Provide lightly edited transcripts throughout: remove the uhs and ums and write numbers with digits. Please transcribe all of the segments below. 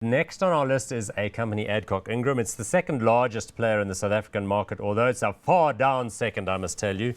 Next on our list is a company, Adcock Ingram. It's the second largest player in the South African market, although it's a far down second, I must tell you.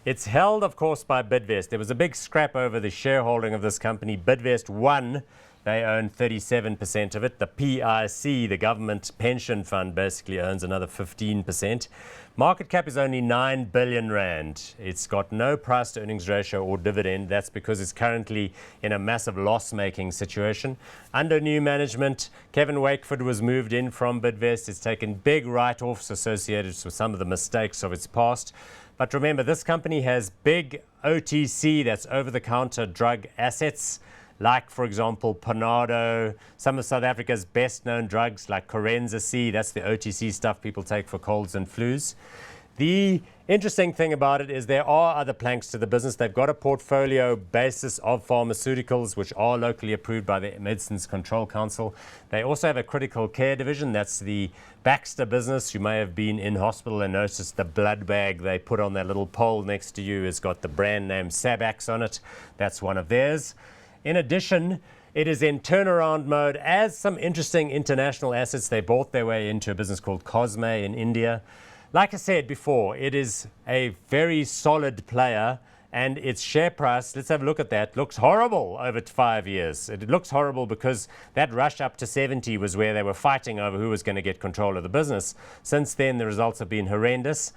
It's held, of course, by Bidvest. There was a big scrap over the shareholding of this company. Bidvest won. They own 37% of it. The PIC, the government pension fund, basically owns another 15%. Market cap is only 9 billion rand. It's got no price to earnings ratio or dividend. That's because it's currently in a massive loss-making situation. Under new management, Kevin Wakeford was moved in from Bidvest. It's taken big write-offs associated with some of the mistakes of its past. But remember, this company has big OTC, that's over-the-counter drug assets, like, for example, Panado, some of South Africa's best-known drugs like Corenza C, that's the OTC stuff people take for colds and flus. The interesting thing about it is there are other planks to the business. They've got a portfolio basis of pharmaceuticals, which are locally approved by the Medicines Control Council. They also have a critical care division. That's the Baxter business. You may have been in hospital and noticed the blood bag they put on that little pole next to you has got the brand name Sabax on it. That's one of theirs. In addition, it is in turnaround mode as some interesting international assets. They bought their way into a business called Cosme in India. Like I said before, it is a very solid player, and its share price, let's have a look at that, looks horrible over 5 years. It looks horrible because that rush up to 70 was where they were fighting over who was going to get control of the business. Since then, the results have been horrendous.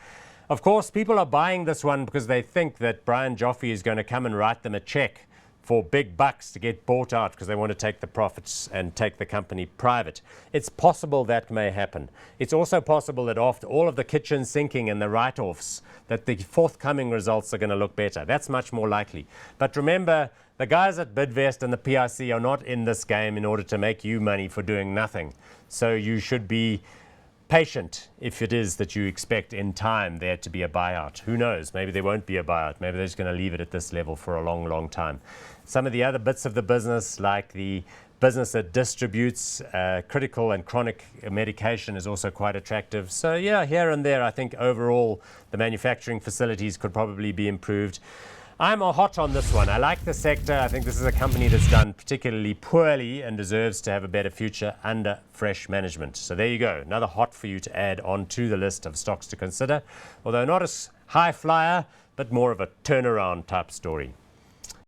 Of course, people are buying this one because they think that Brian Joffe is going to come and write them a check for big bucks to get bought out because they want to take the profits and take the company private. It's possible that may happen. It's also possible that after all of the kitchen sinking and the write-offs, that the forthcoming results are going to look better. That's much more likely. But remember, the guys at Bidvest and the PIC are not in this game in order to make you money for doing nothing. So you should be patient if it is that you expect in time there to be a buyout. Who knows? Maybe there won't be a buyout. Maybe they're just going to leave it at this level for a long, long time. Some of the other bits of the business, like the business that distributes critical and chronic medication, is also quite attractive. So yeah, here and there, I think overall the manufacturing facilities could probably be improved. I'm hot on this one. I like the sector. I think this is a company that's done particularly poorly and deserves to have a better future under fresh management. So there you go. Another hot for you to add onto the list of stocks to consider. Although not a high flyer, but more of a turnaround type story.